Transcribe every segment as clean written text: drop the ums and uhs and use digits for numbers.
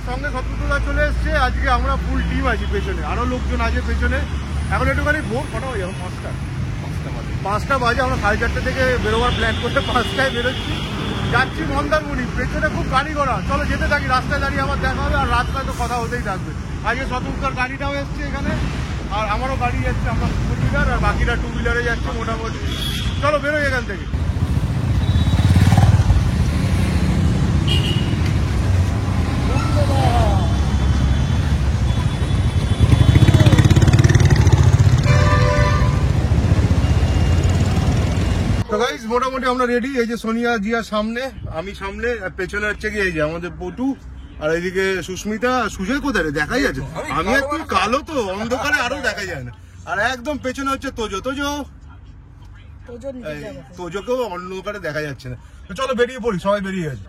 সঙ্গে শত্রুতা চলে এসছে। আজকে আমরা ফুল টিম আছি পেছনে, আরো লোকজন আছে পেছনে। এখন একটুখানি ভোর কটা বাজে? এখন 5টা বাজে। আমরা 4:30 থেকে বেরোবার প্ল্যান করতে 5টায় বেরোচ্ছি, যাচ্ছি মন্দারমণি। পেছনে খুব গাড়ি ঘোড়া, চলো যেতে থাকি। রাস্তায় দাঁড়িয়ে আমার দেখা হবে, আর রাস্তায় তো কথা হতেই থাকবে। আজকে শত্রুতার গাড়িটাও এসছে এখানে, আর আমারও গাড়ি যাচ্ছে। আমরা 4 হুইলার আর বাকিরা 2 হুইলারে যাচ্ছে মোটামুটি। চলো বেরোই এখান থেকে। তো গাইস মোটামুটি আমরা রেডি। এই যে সোনিয়া জিয়া সামনে, আমি সামনে, আর পেছনে হচ্ছে কি এই যে আমাদের পটু, আর এইদিকে সুস্মিতা। সুজয় কোথায় দেখাই যাচ্ছে? আমি একটু কালো তো, অন্ধকারে আরো দেখা যায় না। আর একদম পেছনে হচ্ছে তোজো। তোজোকেও অন্ধকারে দেখা যাচ্ছে না। তো চলো বেরিয়ে পড়ি, সবাই বেরিয়ে গেছে।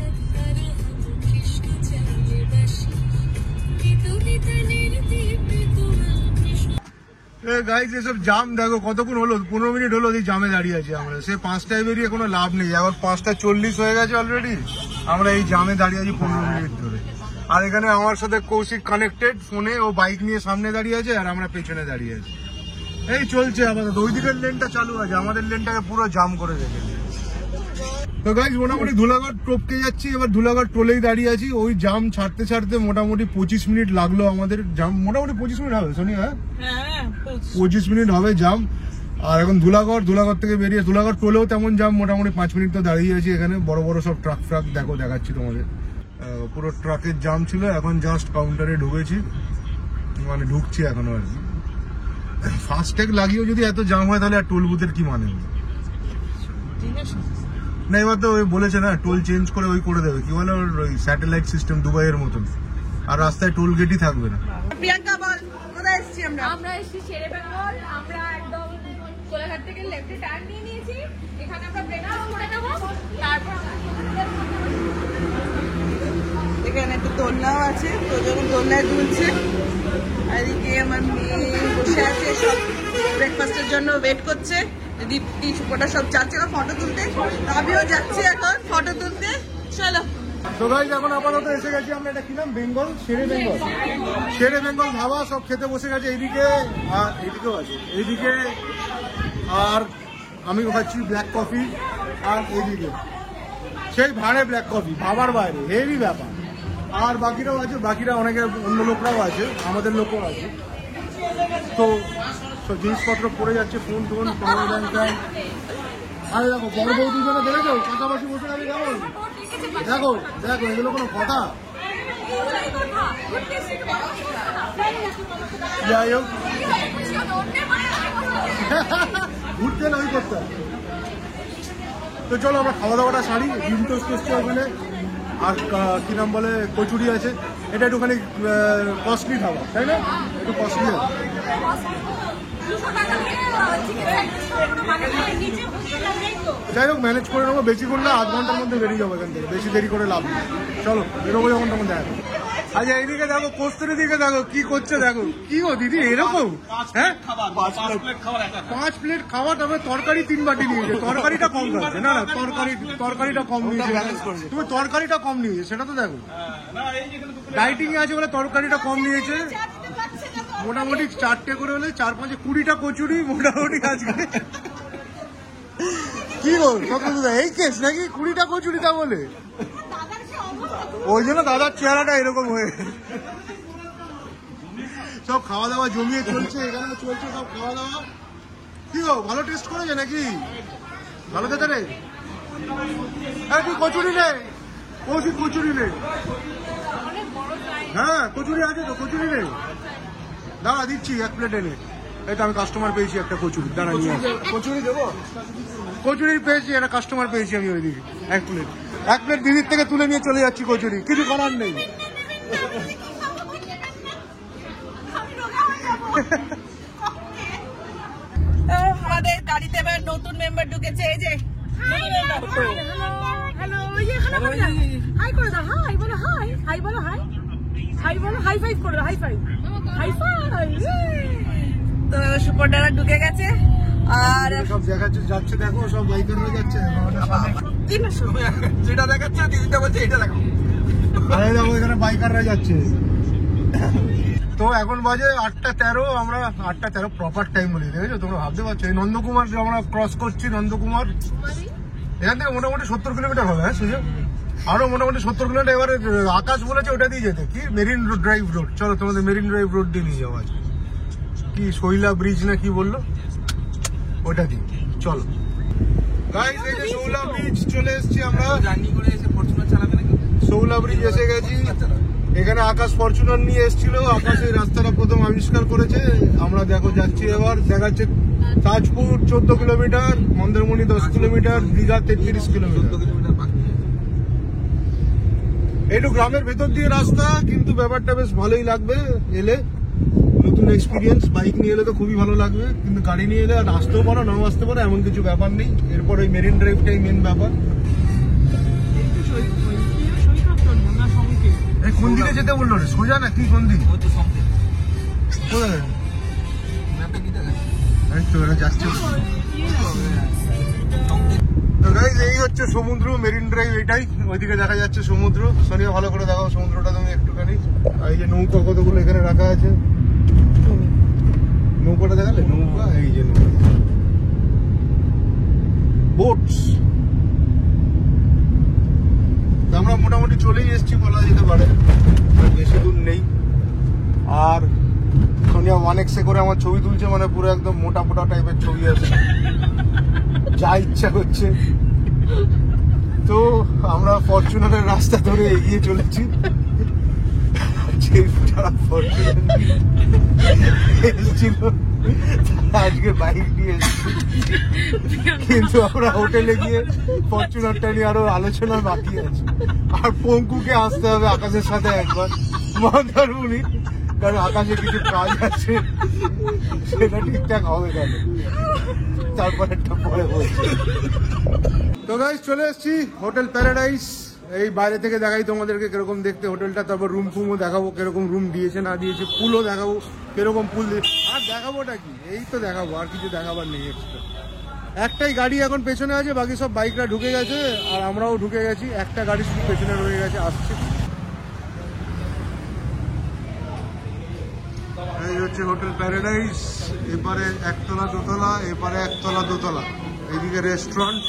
গাইস এসব জাম দেখো, কতক্ষণ হলো, 15 মিনিট হলো এই জামে দাঁড়িয়ে আছি আমরা। সে 5টায় বেরিয়ে কোনো লাভ নেই, আবার 5:40 হয়ে গেছে অলরেডি। আমরা এই জামে দাঁড়িয়ে আছি 15 মিনিট ধরে। আর এখানে আমার সাথে কৌশিক কানেক্টেড ফোনে, ও বাইক নিয়ে সামনে দাঁড়িয়ে আছে, আর আমরা পেছনে দাঁড়িয়ে আছি। এই চলছে আপাতত। ওই দিকের লেনটা চালু আছে, আমাদের লেনটাকে পুরো জাম করে রেখেছে। তো গাইস মোটামুটি ধুলাগড় টপকে যাচ্ছি। এবার ধুলাগড় টোলেই দাঁড়িয়ে আছি। ওই জাম ছাড়তে ছাড়তে মোটামুটি 25 মিনিট লাগলো আমাদের। জাম মোটামুটি 25 মিনিট হবে সোনি? হ্যাঁ 25 মিনিট হবে জাম। আর এখন ধুলাগড় থেকে বেরিয়ে ধুলাগড় টোলেও তেমন জাম, মোটামুটি 5 মিনিট তো দাঁড়িয়ে আছি এখানে। বড় বড় সব ট্রাক দেখো, দেখাচ্ছি তোমাদের। পুরো ট্রাকের জাম ছিল। এখন জাস্ট কাউন্টারে ঢুকেছি, মানে ঢুকছি এখনো আর কি। ফাস্ট্যাগ লাগিয়েও যদি এত জাম হয় তাহলে আর টোল বুথের কি মানে? না এবার তো ওই বলেছে না, টোল চেঞ্জ করে ওই করে দেবে, কি বলে ওই স্যাটেলাইট সিস্টেম দুবাইয়ের মতন, আর রাস্তায় টোল গেটই থাকবে না। প্রিয়াঙ্কা বল, কোথায় এসেছি আমরা? আমরা এসেছি শেরে বেঙ্গল। আমরা একদম কোলাঘাট থেকে লেফটে টার্ন নিয়ে নিয়েছি। এখানে আমরা ব্রেকফাস্ট করে নেব, তারপর এখানে একটা দোলনাও আছে, তো যখন দোলনায় দুলছে। আর এদিকে আমার মেয়ে বসে আছে, সব ব্রেকফাস্টের জন্য ওয়েট করছে। দীপ্তি সুপটা সব যাচ্ছে ফটো তুলতে, আমিও যাচ্ছি এখন ফটো তুলতে। চলো। তো গাইস এখন আপাতত এসে গেছি আমরা। এটা কি নাম? বেঙ্গল, শেরে বেঙ্গল ধাবা। সব খেতে বসে গেছে এইদিকে, আর এইদিকেও আছে এইদিকে। আর আমি খাচ্ছি ব্ল্যাক কফি, আর এইদিকে সেই ভাড়ে ব্ল্যাক কফি, ভাবার বাইরে, হেভি ব্যাপার। আর বাকিরাও আছে, বাকিরা অনেকে অন্য লোকরাও আছে, আমাদের লোকও আছে। তো সব জিনিসপত্র পড়ে যাচ্ছে, ফোন টোন, পাওয়ার ব্যাংক। আরে দেখো বড় বউ দুজনে দেখেছো পাশাপাশি বসে গেছে কেমন? দেখো দেখো, এগুলো কোনো কথা? যাই হোক, ঘুরতে না ওই করতে। তো চলো আমরা খাওয়া দাওয়াটা সারি। ডিম টোস্ট এসছে ওখানে, আর কি নাম বলে কচুরি আছে। এটা একটুখানি কস্টলি খাবার, তাই না? একটু কস্টলি আছে। যাই হোক ম্যানেজ করে নেবো, বেশি করলে আধ ঘন্টার মধ্যে বেরিয়ে যাবো এখান থেকে, বেশি দেরি করে লাভ নেই। চলো বেরোবো যখন তখন দেখা। আচ্ছা এইদিকে দেখো, কোস্তুরির দিকে দেখো কি করছে, দেখো কি গো দিদি এরকম? হ্যাঁ 5 প্লেট খাওয়া, তবে তরকারি 3 বাটি নিয়েছে। তরকারিটা কম খাচ্ছে না, তরকারিটা কম নিয়েছে। তুমি তরকারিটা কম নিয়েছে সেটা তো দেখো। ডাইটিং এ আছে বলে তরকারিটা কম নিয়েছে। মোটামুটি 4টে করে হলে 4-5 20টা কচুরি মোটামুটি আজকে। কি গো দাদা এই কেস নাকি 20টা কচুরিটা বলে? ওই জন্য দাদার চেহারাটা এরকম হয়ে। সব খাওয়া দাওয়া জমিয়ে চলছে, এখানে চলছে সব খাওয়া দাওয়া। কি গো ভালো টেস্ট করেছে নাকি? ভালো খেতে রে? হ্যাঁ তুই কচুরি নে, কৌশিক কচুরি নে। হ্যাঁ কচুরি আছে তো, কচুরি নে। দাঁড়া দিচ্ছি 1 প্লেট এনে। এই তো আমি কাস্টমার পেয়েছি একটা কচুরি, দাঁড়া নিয়ে কচুরি দেবো। কচুরি পেয়েছি, একটা কাস্টমার পেয়েছি আমি ওইদিকে। 1 প্লেট দিদির থেকে তুলে নিয়ে চলে যাচ্ছি কচুরি, কিছু করার নেই। আমাদের গাড়িতে এবার নতুন মেম্বার ঢুকেছে, এই যে হাই করে দাও, হাই বলো, হাই বলো, হাই বলো, হাই ফাইভ করে দাও, হাই ফাইভ। তো সুপর্ণারা ঢুকে গেছে, আর সব দেখাচ্ছে যাচ্ছে, দেখো সব বাইকার হয়ে যাচ্ছে। যেটা দেখাচ্ছে দিদিটা বলছে এটা দেখো। আরে দেখো এখানে বাইকাররা যাচ্ছে। তো এখন বাজে 8:13, আমরা 8:13 প্রপার টাইম বলি, দেখেছো তোমরা ভাবতে পারছো। এই নন্দকুমার আমরা ক্রস করছি, নন্দকুমার এখান থেকে মোটামুটি 70 কিলোমিটার হবে। হ্যাঁ সুযোগ আরো মোটামুটি 70 কিলোমিটার। এবারে আকাশ বলেছে ওটা দিয়ে যেতে, কি মেরিন ড্রাইভ রোড। চলো তোমাদের মেরিন ড্রাইভ রোড দিয়ে নিয়ে যাওয়া আছে, কি শৈলা ব্রিজ না কি বললো ওটা দিয়ে। চলো গাইস, এই যে শৌলা ব্রিজ চলে এসেছি আমরা। জার্নি করে এসে ফরচুনার চালাবে নাকি? শৌলা ব্রিজ এসে গেছি। এখানে আকাশ ফরচুনার নিয়ে এসেছিল, আকাশ এই রাস্তাটা প্রথম আবিষ্কার করেছে। আমরা দেখো যাচ্ছি, এবার দেখাচ্ছে Tajpur 14 kilometre, Mandarmani 10 kilometre, Digha 33 kilometre. 14 kilometre বাকি। একটু গ্রামের ভেতর দিয়ে রাস্তা, কিন্তু ব্যাপারটা বেশ ভালোই লাগবে এলে। নতুন এক্সপিরিয়েন্স, বাইক নিয়ে এলে তো খুবই ভালো লাগবে, কিন্তু গাড়ি নিয়ে এলে আসতেও পারো নাও আসতে পারো, এমন কিছু ব্যাপার নেই। এরপর ওই মেরিন ড্রাইভটাই মেন ব্যাপার। এই কোন দিকে যেতে বললো রে? সোজা না কি কোন দিক? ও তো সঙ্গে কোথায়? ম্যাপে কি দেখাচ্ছে? এই তো এরা যাচ্ছে। তো গাইস, এই হচ্ছে সমুদ্র, মেরিন ড্রাইভ এটাই। ওইদিকে দেখা যাচ্ছে সমুদ্র। সোনিয়া ভালো করে দেখাও সমুদ্রটা তুমি একটুখানি। আর এই যে নৌকা কতগুলো এখানে রাখা আছে, নৌকাটা দেখালে? নৌকা, এই যে নৌকা, বোটস। আমরা মোটামুটি চলেই এসেছি বলা যেতে পারে, আর বেশি দূর নেই। আর সোনিয়া 1x করে আমার ছবি তুলছে, মানে পুরো একদম মোটা মোটা টাইপের ছবি আছে, যা ইচ্ছা করছে। তো আমরা ফরচুনারের রাস্তা ধরে এগিয়ে চলেছি। যারা ফরচুনার এসেছিল আজকে বাইক নিয়ে এসেছি, কিন্তু আমরা হোটেলে গিয়ে ফরচুনারটা নিয়ে আরো আলোচনা বাকি আছে। আর পঙ্কুকে আসতে হবে আকাশের সাথে একবার মন্দারমণি, কারণ আকাশে কিছু কাজ আছে, সেটা ঠিকঠাক হবে কেন, তারপর একটা পরে বলছি। তো গাইস, চলে এসেছি হোটেল প্যারাডাইস। এই বাইরে থেকে দেখাই তোমাদেরকে কিরকম দেখতে হোটেলটা, তারপর রুম ফুমও দেখাবো, কিরকম রুম দিয়েছে না দিয়েছে, পুলও দেখাবো কিরকম পুল দিয়েছে। আর দেখাবোটা কি, এই তো দেখাবো, আর কিছু দেখাবার নেই এক্সট্রা। একটাই গাড়ি এখন পেছনে আছে, বাকি সব বাইকরা ঢুকে গেছে, আর আমরাও ঢুকে গেছি। একটা গাড়ি শুধু পেছনে রয়ে গেছে, আসছে। এই হচ্ছে হোটেল প্যারাডাইস। এপারে একতলা দোতলা, এপারে একতলা দোতলা, এইদিকে রেস্টুরেন্ট,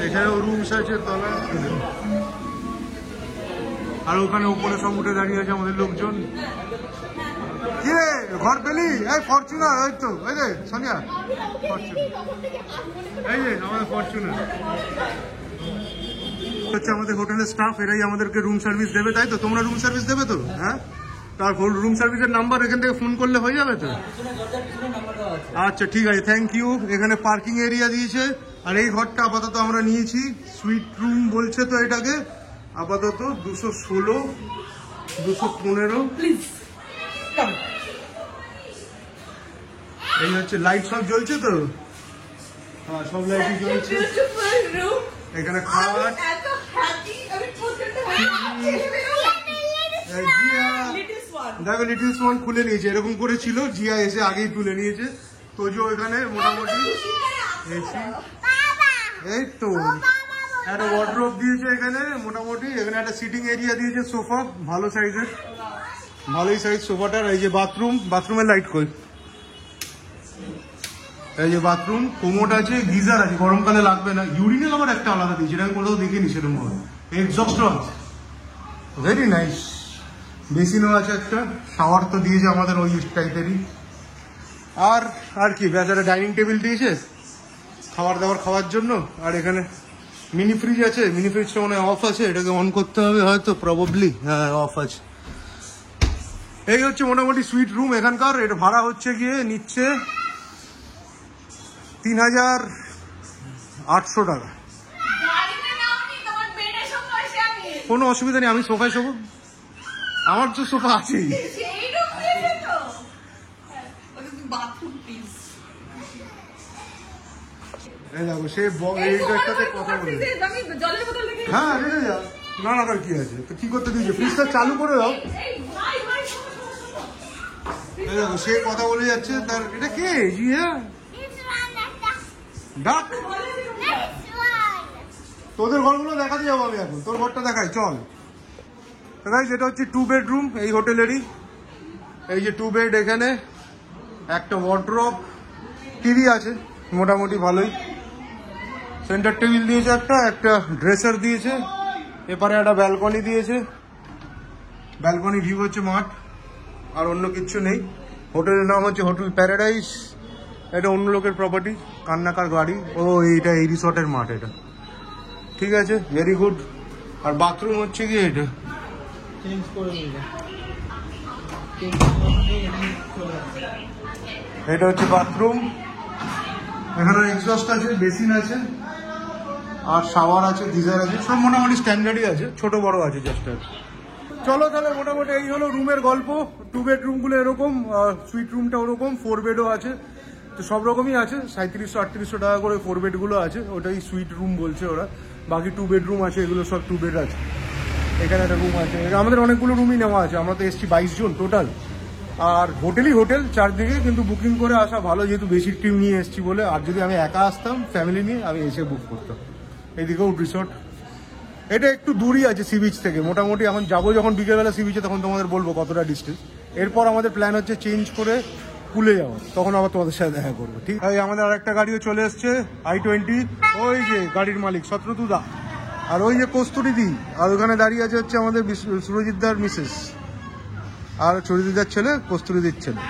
এখানেও রুমস আছে তলা, আর ওখানে উপরে সব উঠে দাঁড়িয়ে আছে আমাদের লোকজন। কি রে, ঘর পেলি? এই ফরচুনার, ওই তো ওই রে সোনিয়া, ফরচুনার, এই যে আমাদের ফরচুনার হচ্ছে আমাদের হোটেলের স্টাফ। এরাই আমাদেরকে রুম সার্ভিস দেবে, তাই তো? তোমরা রুম সার্ভিস দেবে তো? হ্যাঁ, তার রুম সার্ভিসের নাম্বার এখান থেকে ফোন করলে হয়ে যাবে তো? আচ্ছা ঠিক আছে, থ্যাংক ইউ। এখানে পার্কিং এরিয়া দিয়েছে। আর এই ঘরটা আপাতত আমরা নিয়েছি, সুইট রুম বলছে তো এটাকে, আপাতত 216, 215। এই হচ্ছে লাইট সব জ্বলছে তো? হ্যাঁ, সব লাইটই জ্বলছে। এখানে খাট, দেখো লিটল সোয়ান খুলে নিয়েছে, এরকম করে ছিল, জিয়া এসে আগেই তুলে নিয়েছে। তোজো এখানে মোটামুটি এসি, এই তো একটা ওয়ার্ডরোব দিয়েছে এখানে মোটামুটি। এখানে একটা সিটিং এরিয়া দিয়েছে, সোফা ভালো সাইজের, ভালোই সাইজ সোফাটার। এই যে বাথরুম, বাথরুমের লাইট কই, এই যে বাথরুম, কোমোড আছে, গিজার আছে, গরমকালে লাগবে না। ইউরিনাল আবার একটা আলাদা দিয়েছে, এটা আমি কোথাও দেখিনি সেরকম ভাবে। এক্সস্ট আছে, ভেরি নাইস। বেসিনও আছে একটা, শাওয়ার তো দিয়েছে আমাদের ওই টাইপেরই। আর কি ব্যাস, একটা ডাইনিং টেবিল দিয়েছে খাবার দাবার খাওয়ার জন্য। আর এখানে মিনি ফ্রিজ আছে, মিনি ফ্রিজটা মনে হয় অফ আছে, এটাকে অন করতে হবে হয়তো, প্রবাবলি। হ্যাঁ, অফ আছে। এই হচ্ছে মোটামুটি সুইট রুম এখানকার। এটা ভাড়া হচ্ছে গিয়ে নিচ্ছে 3800 টাকা। কোনো অসুবিধা নেই, আমি সোফায় শোবো, আমার তো সোফা আছেই। এই দেখো, সে এইটার সাথে কথা বলে, হ্যাঁ রেখে যা, না না কি আছে তো, কি করতে দিয়েছে? ফ্রিজটা চালু করে দাও। এই দেখো, সে কথা বলে যাচ্ছে। তার এটা কে? জি হ্যাঁ, ডাক। তোদের ঘরগুলো দেখাতে যাবো আমি এখন, তোর ঘরটা দেখাই চল। তো গাইস এটা হচ্ছে 2 বেডরুম এই হোটেলেরই। এই যে 2 বেড, এখানে একটা ওয়ার্ড্রপ, টিভি আছে মোটামুটি ভালোই, সেন্টার টেবিল দিয়েছে, একটা ড্রেসার দিয়েছে, এপারে একটা ব্যালকনি দিয়েছে, ব্যালকনি ভিউ হচ্ছে মাঠ, আর অন্য কিছু নেই। হোটেলের নাম হচ্ছে হোটেল প্যারাডাইস। এটা অন্য লোকের প্রপার্টি, কান্নাকার গাড়ি। ও এইটা এই রিসর্টের মাঠ এটা, ঠিক আছে, ভেরি গুড। আর বাথরুম হচ্ছে কি এটা, এটা হচ্ছে বাথরুম। এখানে এক্সস্ট আছে, বেসিন আছে, আর শাওয়ার আছে, গিজার আছে, সব মোটামুটি স্ট্যান্ডার্ডই আছে, ছোট বড় আছে জাস্ট। চলো তাহলে মোটামুটি এই হলো রুমের গল্প। 2 বেডরুমগুলো এরকম, সুইট রুমটা ওরকম, 4 বেডও আছে, তো সব রকমই আছে। 3700-3800 টাকা করে 4 বেডগুলো আছে, ওটাই সুইট রুম বলছে ওরা। বাকি 2 বেডরুম আছে, এগুলো সব 2 বেড আছে। এখানে একটা রুম আছে, আমাদের অনেকগুলো রুমই নেওয়া আছে, আমরা তো এসছি 22 জন টোটাল। আর হোটেলই হোটেল চারদিকে, কিন্তু বুকিং করে আসা ভালো, যেহেতু বেশি টিম নিয়ে এসছি বলে। আর যদি আমি একা আসতাম ফ্যামিলি নিয়ে, আমি এসে বুক করতাম। এইদিকেও রিসর্ট, এটা একটু দূরই আছে সি বিচ থেকে মোটামুটি। এখন যাবো যখন বিকেলবেলা সি বিচে, তখন তোমাদের বলবো কতটা ডিস্টেন্স। এরপর আমাদের প্ল্যান হচ্ছে চেঞ্জ করে পুলে যাওয়া, তখন আবার তোমাদের সাথে দেখা করবো, ঠিক আছে। আমাদের আরেকটা গাড়িও চলে এসছে, i20। ওই যে গাড়ির মালিক শত্রুদা, আর ওই যে কস্তুরীদি, আর ওখানে দাঁড়িয়ে আছে হচ্ছে আমাদের সুরজিৎদার মিসেস, আর চরিদিদার ছেলে, কস্তুরীদির ছেলে।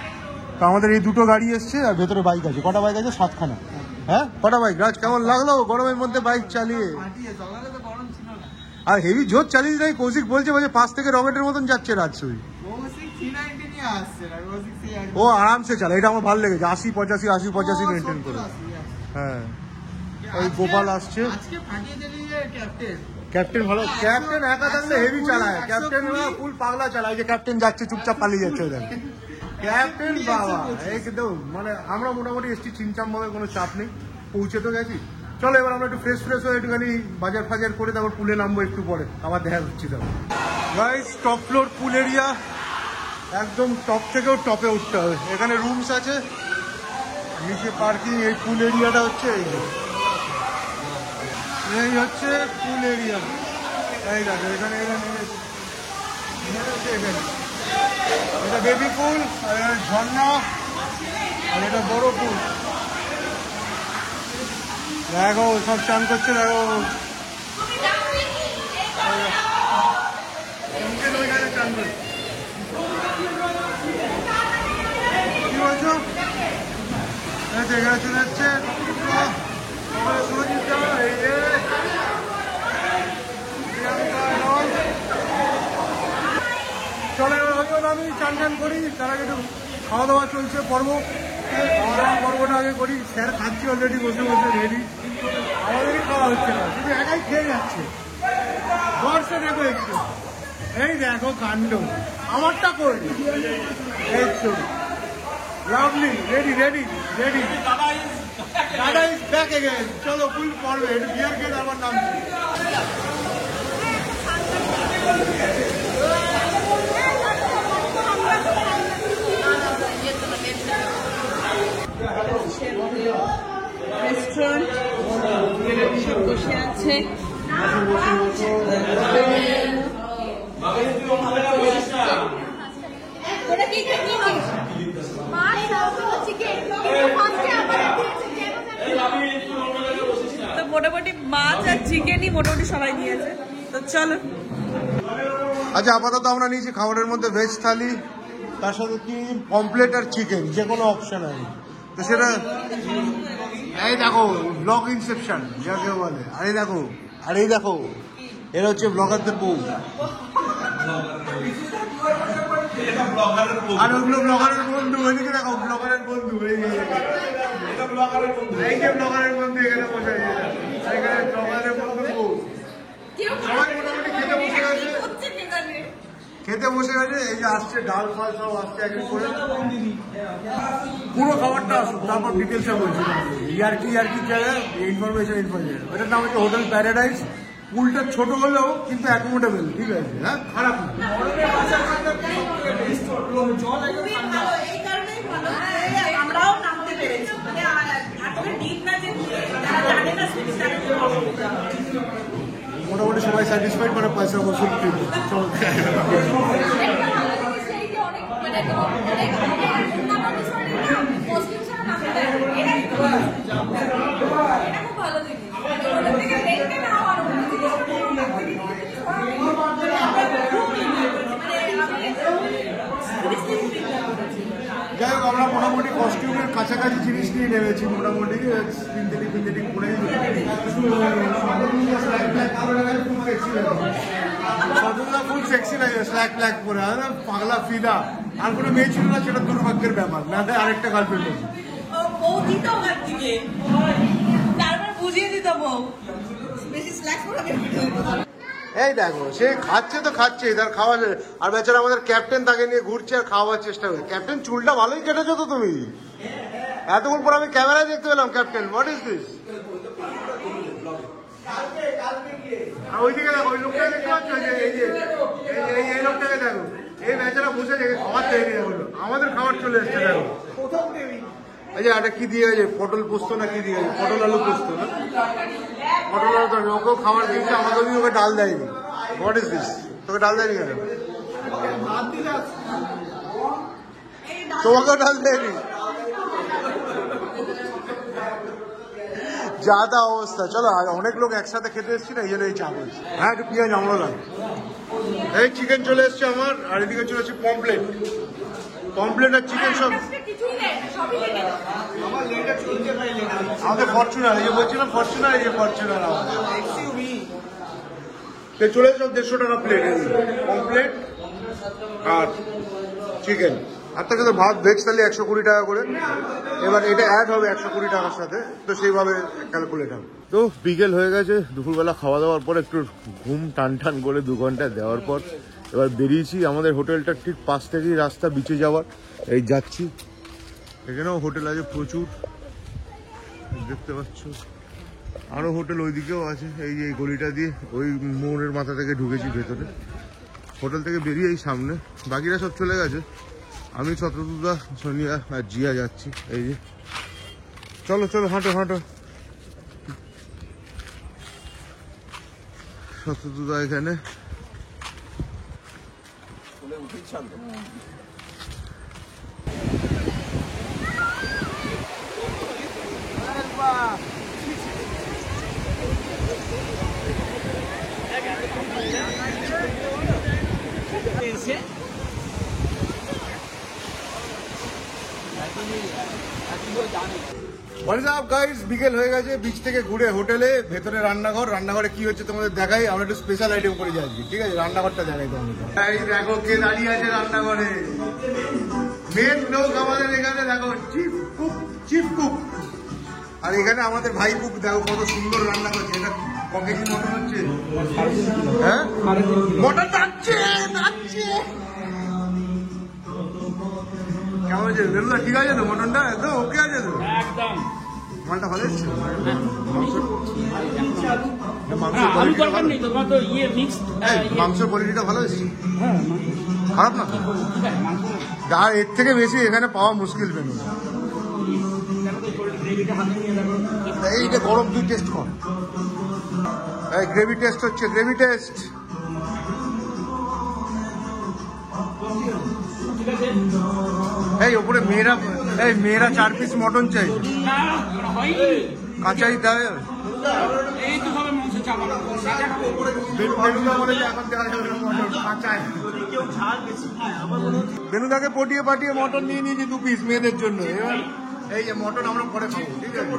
তো আমাদের এই দুটো গাড়ি এসছে, আর ভেতরে বাইক আছে। কটা বাইক আছে? 7খানা। হ্যাঁ, কটা বাইক? রাজ, কেমন লাগলো গরমের মধ্যে বাইক চালিয়ে? আর হেভি জোর চালিয়ে নাই। কৌশিক বলছে 5 থেকে রকেটের মতন যাচ্ছে রাজ। ও আরামসে চালা, এটা আমার ভালো লেগেছে। 80-85 মেনটেন করে। হ্যাঁ, ওই গোপাল আসছে, ক্যাপ্টেন ভালো। ক্যাপ্টেন একা থাকলে হেভি চালায়, ক্যাপ্টেন ফুল পাগলা চালায়। যে ক্যাপ্টেন যাচ্ছে, চুপচাপ পালিয়ে যাচ্ছে ওদের ক্যাপ্টেন বাবা একদম। মানে আমরা মোটামুটি এসছি চিনচাম ভাবে, কোনো চাপ নেই, পৌঁছে তো গেছি। চলো এবার আমরা একটু ফ্রেশ হয়ে একটুখানি বাজার ফাজার করে তারপর পুলে নামবো একটু পরে, আবার দেখা হচ্ছে। তারপর গাইস, টপ ফ্লোর পুল এরিয়া, একদম টপ থেকেও টপে উঠতে হবে। এখানে রুমস আছে, নিচে পার্কিং। এই পুল এরিয়াটা হচ্ছে এই হচ্ছে পুল এরিয়া। এই দেখো এখানে এটা বেবি পুল, আর এটা ঝর্ণা, আর এটা বড় পুল। দেখো সব চান করছে, দেখো চান করছে। কি বলছো? এখানে চলে যাচ্ছে চলে। আমি চান টান করি, তার আগে একটু খাওয়া দাওয়া চলছে পর্ব। খাওয়া দাওয়া পর্বটা আগে করি। স্যার খাচ্ছি অলরেডি বসে বসে রেডি। আমাদেরই খাওয়া হচ্ছে না, শুধু একাই খেয়ে যাচ্ছে। বর্ষে দেখো একটু, এই দেখো কাণ্ড। আমারটা করবি একটু লাভলি। Ready ready ready. দাদা ইজ ব্যাক এগেইন। চলো ফুল পড়বে, একটু বিয়ার খেয়ে তারপর নামছি। রেস্টুরেন্ট সব বসে আছে। তো মোটামুটি মাছ আর চিকেনই মোটামুটি সবাই নিয়েছে, তো চলো। আচ্ছা, আপাতত আমরা নিয়েছি খাবারের মধ্যে ভেজ থালি, তার সাথে কি কমপ্লেট আর চিকেন, যে কোনো অপশন আছে। তো সেটা এই দেখো ব্লগ ইনসেপশন যাকে বলে। আরে দেখো, আর এই দেখো, এরা হচ্ছে ব্লগারদের বউ। আর ওগুলো ব্লগারের বন্ধু। ওইদিকে দেখো ব্লগারের বন্ধু। এই যে ব্লগারের বন্ধু, এখানে বসে, এখানে ব্লগারের বন্ধু বউ। সবাই মোটামুটি খেতে বসে গেছে, খেতে বসে গেছে। এই যে আসছে ডাল ফাল সব আসছে এক এক করে। পুরো খাবারটা আসুক, তারপর ডিটেলসে বলছি। ইয়ার্কি জায়গায় ইনফরমেশন। এটার নাম হচ্ছে হোটেল প্যারাডাইস। পুলটা ছোট হলেও কিন্তু অ্যাকোমোডেবল, ঠিক আছে। হ্যাঁ, খারাপ না। আমরাও নামতে পেরেছি, মোটামুটি সবাই স্যাটিসফাইড, মানে পয়সা বসুল চলো। যাই হোক, আমরা মোটামুটি কস্টিউমের কাছাকাছি জিনিস নিয়ে নেমেছি, মোটামুটি সিনথেটিক পরে সদুল্লা ফুল সেক্সি লাগে, স্ল্যাক ব্ল্যাক পরে, পাগলা ফিদা। আর কোনো মেয়ে ছিল না, সেটা দুর্ভাগ্যের ব্যাপার, না আরেকটা গার্লফ্রেন্ড আছে। তারপর বুঝিয়ে দিত বউ বেশি স্ল্যাক করে এই দেখো, সে খাচ্ছে তো খাচ্ছেই, তার খাওয়া। আর বেচারা আমাদের ক্যাপ্টেন তাকে নিয়ে ঘুরছে আর খাওয়ার চেষ্টা করে। ক্যাপ্টেন চুলটা ভালোই কেটেছো তো তুমি, এতক্ষণ পর আমি ক্যামেরায় দেখতে পেলাম। Captain, what is this? ওইদিকে দেখো, ওই লোকটাকে দেখতে পাচ্ছ, এই লোকটাকে দেখো, এই বেচারা বসে খাবার তৈরি হলো, আমাদের খাবার চলে এসছে। দেখো আচ্ছা, এটা কি দিয়ে গেছে? পটল পোস্ত না কি দিয়ে গেছে? পটল আলু পোস্ত না, পটল আলু তরকারি। ওকেও খাবার দিয়েছে, আমাকে ওকে ডাল দেয়নি। What is this? তোকে ডাল দেয়নি কেন? তোমাকেও ডাল দেয়নি? যা অবস্থা। চলো, অনেক লোক একসাথে খেতে এসছি না, এই জন্য এই চা বলছি। হ্যাঁ, একটু পেঁয়াজ আমলো লাগে। এই চিকেন চলে এসছে আমার, আর এদিকে চলে এসছে পমপ্লেট। পমপ্লেট আর চিকেন সব আমাদের ফরচুনার। এই যে বলছিলাম ফরচুনার, এই যে ফরচুনার আমাদের চলে এসে 150 টাকা প্লেট। পমপ্লেট আর চিকেন, আর তার সাথে ভাত ভেজ থালি 120 টাকা করে। এবার এটা অ্যাড হবে 120 টাকার সাথে, তো সেইভাবে ক্যালকুলেট হবে। তো বিকেল হয়ে গেছে, দুপুরবেলা খাওয়া দাওয়ার পর একটু ঘুম টান করে 2 ঘন্টা দেওয়ার পর এবার বেরিয়েছি। আমাদের হোটেলটা ঠিক পাশ থেকেই রাস্তা বিচে যাওয়ার। এই যাচ্ছি, এখানেও হোটেল আছে প্রচুর, দেখতে পাচ্ছ। আরও হোটেল ওইদিকেও আছে, এই যে গলিটা দিয়ে ওই মোড়ের মাথা থেকে ঢুকেছি ভেতরে। হোটেল থেকে বেরিয়ে এই সামনে, বাকিরা সব চলে গেছে। আমি শত্রুদা, সোনিয়া আর জিয়া যাচ্ছি। এই যে চলো হাঁটো। শত্রুদা এখানে। বিকেল হয়ে গেছে, বিচ থেকে ঘুরে হোটেলে, ভেতরে রান্নাঘরে কি হচ্ছে তোমাদের দেখাই। আমরা একটু স্পেশাল আইটেম করে যাচ্ছি, ঠিক আছে? রান্নাঘরটা দেখাই তোমাদের। দেখো কে দাঁড়িয়ে আছে রান্নাঘরে, মেন লোক আমাদের এখানে। দেখো, চিফ কুক। আর এখানে আমাদের ভাই কুক, দেখো কত সুন্দর রান্না করছে। এটা ক কেজি মটন হচ্ছে? হ্যাঁ, মটন নাচছে। কেমন হয়েছে বেলুদা? ঠিক আছে তো মটনটা? একদম ওকে আছে তো? একদম। মালটা ভালো এসছে? মাংসের কোয়ালিটিটা ভালো এসছে, খারাপ না? আর এর থেকে বেশি এখানে পাওয়া মুশকিল মেনু। এইটা গরম, তুই টেস্ট কর। গ্রেভি টেস্ট হচ্ছে, গ্রেভি টেস্ট। এই ওপরে মেয়েরা 4 পিস মটন চাই, কাঁচাই দেয়। বেনুদাকে পটিয়ে পাঠিয়ে মটন নিয়ে নিয়েছি 2 পিস মেয়েদের জন্য। এবার এই যে মটন আমরা পরে খাবো, ঠিক আছে?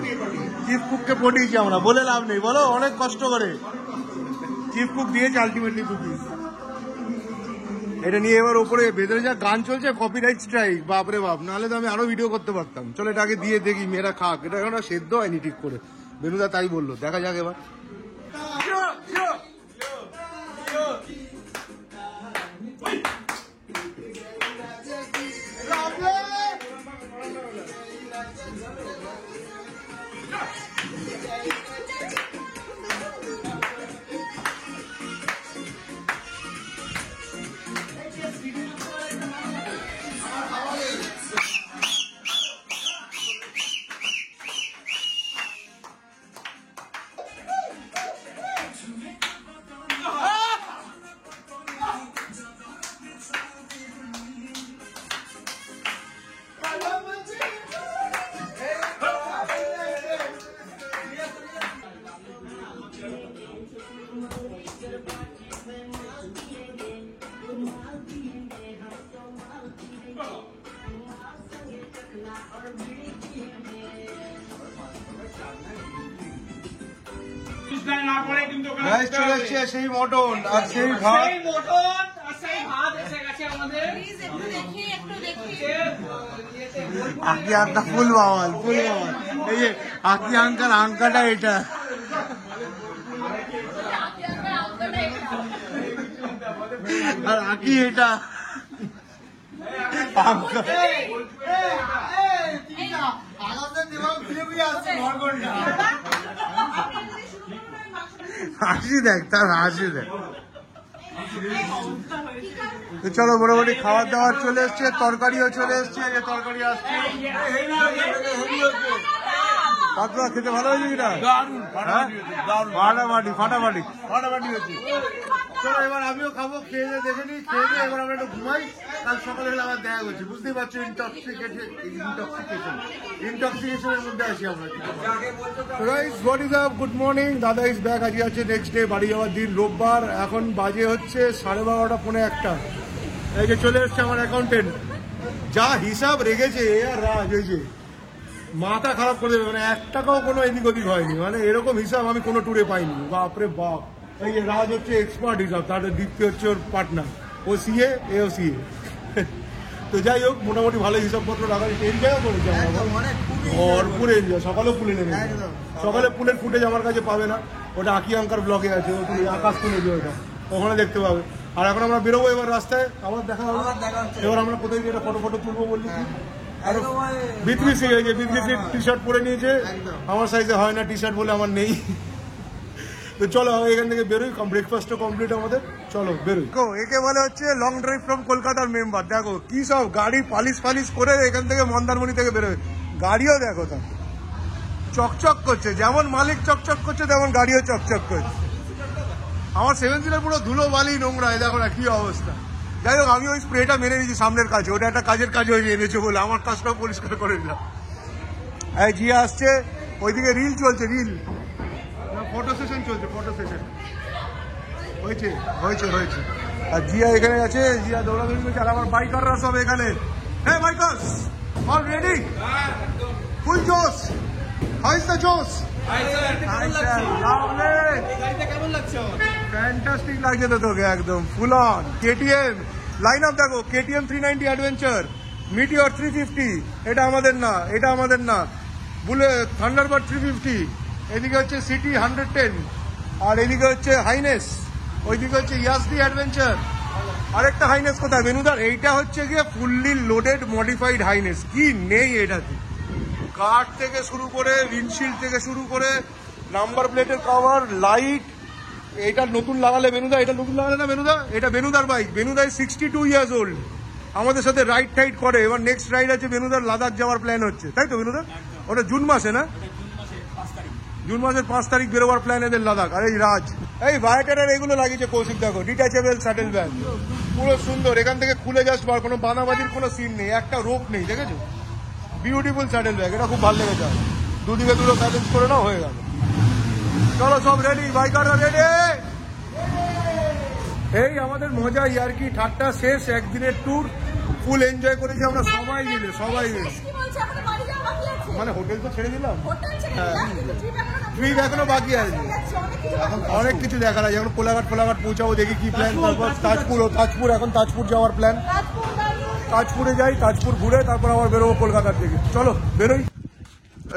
চিফ কুককে পটিয়েছি আমরা, বলে লাভ নেই, বলো। অনেক কষ্ট করে চিফ কুক দিয়েছে আলটিমেটলি 2 পিস। এটা নিয়ে এবার ওপরে ভেতরে যা গান চলছে, কপিরাইট স্ট্রাইক, বাপরে বাপ, নাহলে তো আমি আরো ভিডিও করতে পারতাম। চলো এটা আগে দিয়ে দেখি, মেয়েরা খাক। এটা এখন সেদ্ধ হয়নি ঠিক করে, বেনুদা তাই বললো। দেখা যাক এবার। না পড়ে কিন্তু ওখানে গাইস চলে এসছে সেই মটন আর সেই ভাত। সেই মটন আর সেই ভাত এসে গেছে আমাদের। প্লিজ একটু দেখি একটু দেখি আকি আঙ্কা ফুল বাওয়াল এই যে আকি আঙ্কার আঙ্কাটা এটা আর আকি এটা আঙ্কা হাসি দেখ তার হাসি দেখ। তো চলো মোটামুটি খাবার দাবার চলে এসছে, তরকারিও চলে এসছে, এই যে তরকারি আসছে। কাতলা খেতে ভালো হয়েছে কিনা? ফাটাফাটি হচ্ছে। চলো এবার আমিও খাবো, খেয়ে দিয়ে দেখে নিই, খেয়ে দিয়ে এবার আমরা একটু ঘুমাই, কাল সকালে হলে আবার দেখা করছি। বুঝতেই পারছো ইনটক্সিকেশনের মধ্যে আছি আমরা। What is up, good morning, দাদা ইজ ব্যাক। আজকে আছে নেক্সট ডে, বাড়ি যাওয়ার দিন, রোববার। এখন বাজে হচ্ছে 12:30 পৌনে 1টা। এই যে চলে এসছে আমার অ্যাকাউন্টেন্ট, যা হিসাব রেখেছে আর রাজ, এই যে মাথা খারাপ করে দেবে। মানে 1 টাকাও কোনো এদিক ওদিক হয়নি, মানে এরকম হিসাব আমি কোনো ট্যুরে পাইনি। বাপরে বাপ। এই যে রাজ হচ্ছে এক্সপার্ট হিসাব, তার দীপ্তি হচ্ছে ওর পার্টনার, ও সিএ, এও সিএ। তো যাই হোক, মোটামুটি ভালো হিসাবপত্র রাখা। এনজয়ও করেছি আমরা, ভরপুর এনজয়। সকালেও পুলে নেবে, সকালে পুলের ফুটেজ আমার কাছে পাবে না, ওটা আকি আঙ্কার ব্লগে আছে, আকাশ তুলে যে ওটা ওখানে দেখতে পাবে। আর এখন আমরা বেরোবো এবার রাস্তায়, আবার দেখা হবে। এবার আমরা কোথায় গিয়ে ফটো তুলবো বললি কি? আর বিতৃষি টি শার্ট পরে নিয়েছে, আমার সাইজে হয় না টি শার্ট বলে আমার নেই। তো চলো এখান থেকে বেরোই, ব্রেকফাস্টও কমপ্লিট আমাদের, চলো বেরোই। একে বলে হচ্ছে লং ড্রাইভ ফ্রম কলকাতার মেম্বার। দেখো কি সব গাড়ি পালিশ করে এখান থেকে মন্দারমণি থেকে বেরোয়। গাড়িও দেখো তা চকচক করছে, যেমন মালিক চকচক করছে তেমন গাড়িও চকচক করছে। আমার 7 সিটার পুরো ধুলো বালি নোংরা, দেখো না কি অবস্থা। যাই হোক, আমি ওই স্প্রেটা মেরে নিয়েছি সামনের কাছে, ওটা একটা কাজের কাজ হয়ে এনেছে বলে আমার কাজটাও পরিষ্কার করে দিলাম। এই জিয়া আসছে, ওইদিকে রিল চলছে, রিল ফটো সেশন চলছে, ফটো সেশন হয়েছে। আর জিয়া এখানে আছে, জিয়া দৌড়াদৌড়ি করছে। আর আমার বাইকাররা সব এখানে। হ্যাঁ বাইকার্স, অল রেডি, ফুল জোশ। হাউ ইজ দ্য জোশ? কেমন লাগছে? ফ্যান্টাস্টিক লাগছে তো তোকে, একদম full on. KTM line up দেখো, কেটিএম 390 অ্যাডভেঞ্চার, মিটিওর 350, এটা আমাদের না, বুলেট থান্ডারবার্ড 350, এদিকে হচ্ছে সিটি 110, আর এদিকে হচ্ছে হাইনেস, ওইদিকে হচ্ছে ইয়াসডি অ্যাডভেঞ্চার। আরেকটা হাইনেস কোথায় বেনুদার? এইটা হচ্ছে গিয়ে ফুললি লোডেড মডিফাইড হাইনেস। কি নেই এটাতে? কাঠ থেকে শুরু করে, উইন্ডশিল্ড থেকে শুরু করে, নাম্বার প্লেটের কভার, লাইট। এটা নতুন লাগালে বেনুদা, এটা নতুন লাগালে না বেনুদা, এটা বেনুদার বাইক। বেনুদা 62 ইয়ার্স ওল্ড, আমাদের সাথে রাইড টাইড করে। এবার নেক্সট রাইড আছে বেনুদার, লাদাখ যাওয়ার প্ল্যান হচ্ছে, তাই তো বেনুদা? ওটা জুন মাসে না, জুন মাসের 5 তারিখ বেরোবার প্ল্যান এদের লাদাখ। আর এই রাজ, এই ভাইটারের এগুলো লাগিয়েছে কৌশিক, দেখো ডিটাচেবল স্যাডেল ব্যাগ, পুরো সুন্দর। এখান থেকে খুলে যাস, কোনো বানাবাদির কোনো সিন নেই, একটা রোপ নেই, দেখেছো? বিউটিফুল স্যাডেল ব্যাগ, এটা খুব ভালো লেগেছে। দুদিকে দুটো ব্যালেন্স করে নাও, হয়ে গেল। চলো সব রেডি, বাইকাররা রেডি। এই আমাদের মজা, ইয়ার্কি ঠাট্টা শেষ, একদিনের ট্যুর ফুল এনজয় করেছি আমরা সবাই মিলে। মানে হোটেল তো ছেড়ে দিলাম, ট্রিপ এখনো বাকি আছে, অনেক কিছু দেখার আছে। এখন কোলাঘাট পৌঁছাবো, দেখি কি প্ল্যান। তারপর তাজপুর, এখন তাজপুর যাওয়ার প্ল্যান। তাজপুরে যাই, তাজপুর ঘুরে তারপর আবার বেরোবো কলকাতার দিকে। চলো বেরোই।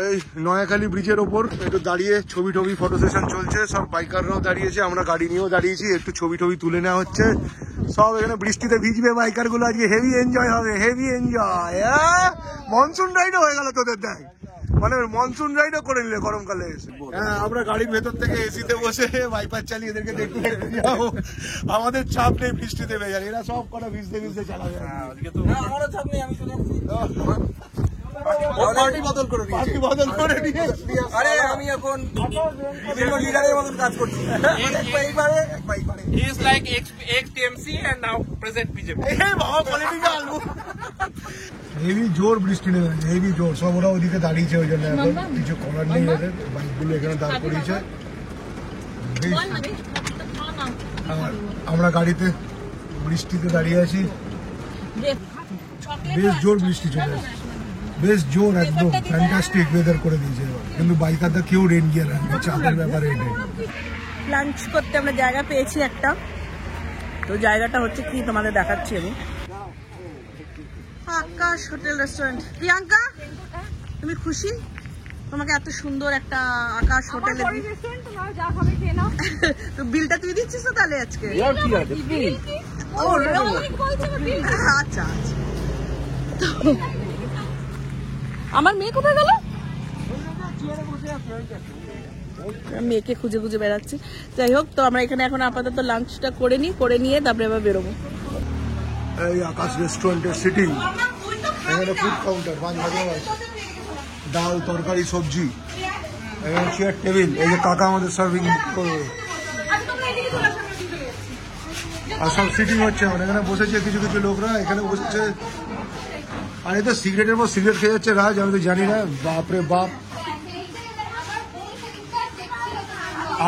এই নয়াখালী ব্রিজের ওপর একটু দাঁড়িয়ে ছবি টবি ফটো সেশন চলছে, সব বাইকাররাও দাঁড়িয়েছে, আমরা গাড়ি নিয়েও দাঁড়িয়েছি, একটু ছবি টবি তুলে নেওয়া হচ্ছে। সব এখানে বৃষ্টিতে ভিজবে বাইকার গুলো, আজকে হেভি এনজয় হবে, হেভি এনজয়। মনসুন রাইডও হয়ে গেল তোদের, দেখ মানে মনসুন রাইডও করে নিলে গরমকালে এসে। হ্যাঁ, আমরা গাড়ির ভেতর থেকে এসিতে বসে ওয়াইপার চালিয়ে এদেরকে দেখতে যাবো, আমাদের চাপ নেই বৃষ্টিতে ভেজাল, এরা সব কটা ভিজতে চালাবে। আমারও চাপ নেই, আমি চলে আসছি। পার্টি বদল করে নিয়েছি। আরে আমি এখন লিডারের মতন কাজ করছি। He is like ex-TMC and now present BJP. Heavy জোর বৃষ্টি নেমে গেছে, হেভি জোর। সব ওরা ওদিকে দাঁড়িয়েছে, ওই জন্য এখন কিছু করার নেই ওদের, বাইকগুলো এখানে দাঁড় করিয়েছে। আর আমরা গাড়িতে বৃষ্টিতে দাঁড়িয়ে আছি, বেশ জোর বৃষ্টি চলে আসছে, বেশ জোর, একদম ফ্যান্টাস্টিক ওয়েদার করে দিয়েছে। কিন্তু বাইকারদের কেউ রেন গিয়ার আনবে, চাপের ব্যাপারে এটাই। লাঞ্চ করতে আমরা জায়গা পেয়েছি একটা। তো জায়গাটা হচ্ছে কি তোমাদের দেখাচ্ছি আমি। আকাশ হোটেল রেস্টুরেন্ট। প্রিয়াঙ্কা, তুমি খুশি তোমাকে এত সুন্দর একটা আকাশ হোটেলে? যা খাবে খেয়ে নাও। তো বিলটা তুই দিচ্ছিস তো তাহলে আজকে? ও আচ্ছা আচ্ছা। আমার মেয়ে কোথায় গেল? মেয়েকে খুঁজে খুঁজে বেড়াচ্ছি। যাই হোক, তো আমরা এখানে এখন আপাতত লাঞ্চটা করে নিয়ে তারপরে আবার বেরোবো। এই আকাশ রেস্টুরেন্টের সিটিং, এখানে ফুড কাউন্টার, পাঁচ ভাজা ডাল তরকারি সবজি, এখানে চেয়ার টেবিল। এই যে কাকা আমাদের সার্ভিং করবে আর সব সিটিং হচ্ছে। আমরা এখানে বসেছে কিছু কিছু লোকরা, এখানে বসেছে। আর এই তো সিগারেটের পর সিগারেট খেয়ে যাচ্ছে রাজ, আমি তো জানি না। বাপরে বাপ,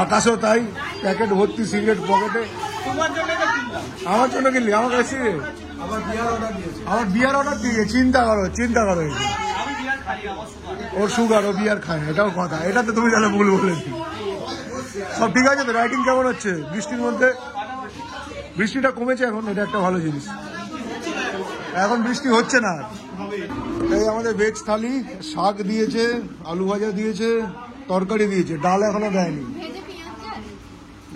আকাশও তাই, প্যাকেট ভর্তি সিগারেট পকেটে। আমার জন্য কিনলি? আমার কাছে আমার বিয়ার অর্ডার দিয়ে চিন্তা করো। ওর সুগার, ও বিয়ার খায় না, এটাও কথা। এটা তো তুমি তাহলে ভুল বলেছি। সব ঠিক আছে তো? রাইটিং কেমন হচ্ছে বৃষ্টির মধ্যে? বৃষ্টিটা কমেছে এখন, এটা একটা ভালো জিনিস। এখন বৃষ্টি হচ্ছে না। এই আমাদের ভেজ থালি, শাক দিয়েছে, আলু ভাজা দিয়েছে, তরকারি দিয়েছে, ডাল এখনো দেয়নি।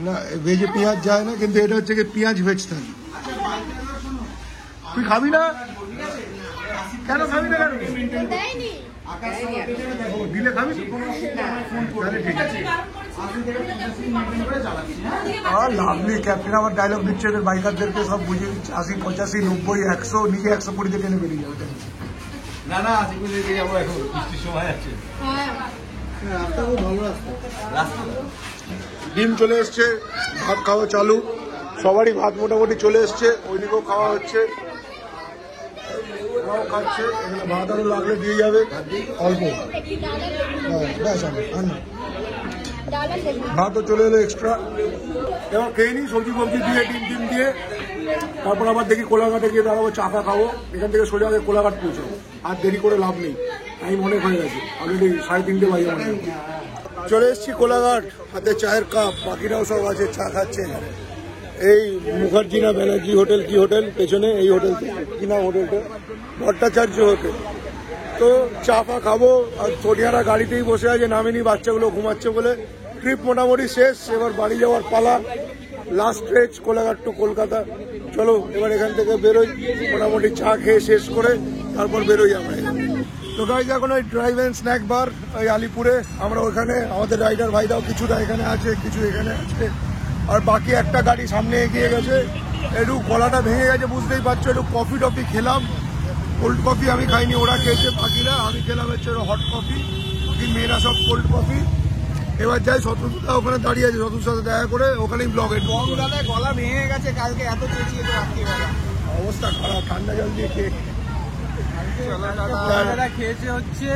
না, ভেজে পেঁয়াজ যায় না, কিন্তু এটা হচ্ছে কি পেঁয়াজ ভেজ থালি। তুই খাবি না? কেন খাবি না? দিলে খাবি? লাভলি ক্যাপ্টেন আমার ডায়লগ দিচ্ছে, এদের বাইকারদেরকে সব বুঝিয়ে দিচ্ছে। 80, 85, 90, 100, নিজে 120 তে টেনে বেরিয়ে যাবে। না 80 যাবো, এখন বৃষ্টির সময় আছে। রাস্তা খুব ভালো রাস্তা। ডিম চলে এসছে, ভাত খাওয়া চালু, সবারই ভাত মোটামুটি চলে এসছে। ওইদিকেও খাওয়া হচ্ছে, ওরাও খাচ্ছে। এখানে ভাত আরো লাগলে দিয়ে যাবে, অল্প। ব্যাস, আর না, ভাতও চলে এলো এক্সট্রা। এবার খেয়ে নিই সবজি ফবজি দিয়ে, ডিম দিয়ে। তারপর আবার দেখি কোলাঘাটে গিয়ে দাঁড়াবো, চাকা খাবো। এখান থেকে সোজা আগে কোলাঘাট পৌঁছাবো। আর দেরি করে লাভ নেই, টাইম অনেক হয়ে গেছে, অলরেডি 3:30 বাজে। চলে এসছি কোলাঘাট, হাতে চায়ের কাপ, বাকিরাও সব আছে, চা খাচ্ছে। এই মুখার্জি না ব্যানার্জি হোটেল, কি হোটেল পেছনে, এই হোটেল কি নাম হোটেলটা? ভট্টাচার্য হোটেল। তো চা ফা খাবো। আর সোনিয়ারা গাড়িতেই বসে আছে, নামেনি, বাচ্চাগুলো ঘুমাচ্ছে বলে। ট্রিপ মোটামুটি শেষ, এবার বাড়ি যাওয়ার পালা। Last stretch Kolaghat to Kolkata. চলো এবার এখান থেকে বেরোই, মোটামুটি চা খেয়ে শেষ করে তারপর বেরোই আমরা। তো গাইজ এখন ওই ড্রাইভ অ্যান্ড স্ন্যাক বার ওই আলিপুরে, আমরা ওখানে আমাদের রাইডার ভাইরাও কিছুটা এখানে আছে, কিছু এখানে আছে। আর বাকি একটা গাড়ি সামনে এগিয়ে গেছে। একটু গলাটা ভেঙে গেছে বুঝতেই পারছো, একটু কফি টফি খেলাম। কোল্ড কফি আমি খাইনি, ওরা খেয়েছে বাকিরা। আমি খেলাম হচ্ছে হট কফি, বাকি মেয়েরা সব কোল্ড কফি। এবার যাই, শত্রুদা ওখানে দাঁড়িয়ে আছে, শত্রুর সাথে দেখা করে ওখানেই ব্লগে। গলা ভেঙে গেছে কালকে, এত চেঁচিয়ে তো রাত্রিবেলা অবস্থা খারাপ, ঠান্ডা জল দিয়ে খেয়ে। খেয়েছে হচ্ছে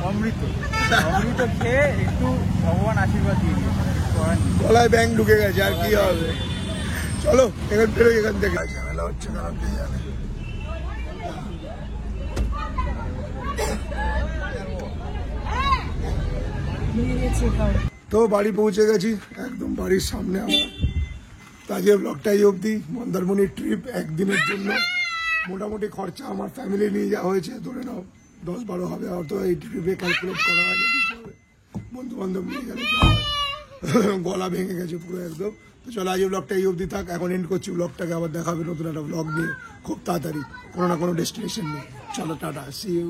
অমৃত খেয়ে একটু ভগবান আশীর্বাদ দিয়ে গলায় ব্যাং ঢুকে গেছে, আর কি হবে। চলো এখান বেরোই, এখান থেকে। ঝামেলা হচ্ছে না, কে জানে। তো বাড়ি পৌঁছে গেছি, একদম বাড়ির সামনে আমরা। তাজে ব্লগটাই অবধি। মন্দারমণির ট্রিপ একদিনের জন্য, মোটামুটি খরচা আমার ফ্যামিলি নিয়ে যাওয়া হয়েছে, ধরে নাও 10-12 হবে। হয়তো এই ট্রিপে ক্যালকুলেট করা হয়নি, বন্ধু বান্ধব নিয়ে গেলে গলা ভেঙে গেছে পুরো একদম। তো চলো আজ ব্লগটা এই অবধি থাক, এখন এন্ড করছি ব্লগটাকে। আবার দেখাবে নতুন একটা ব্লগ নিয়ে খুব তাড়াতাড়ি, কোনো না কোনো ডেস্টিনেশন নিয়ে। চলো টাটা, সি ইউ।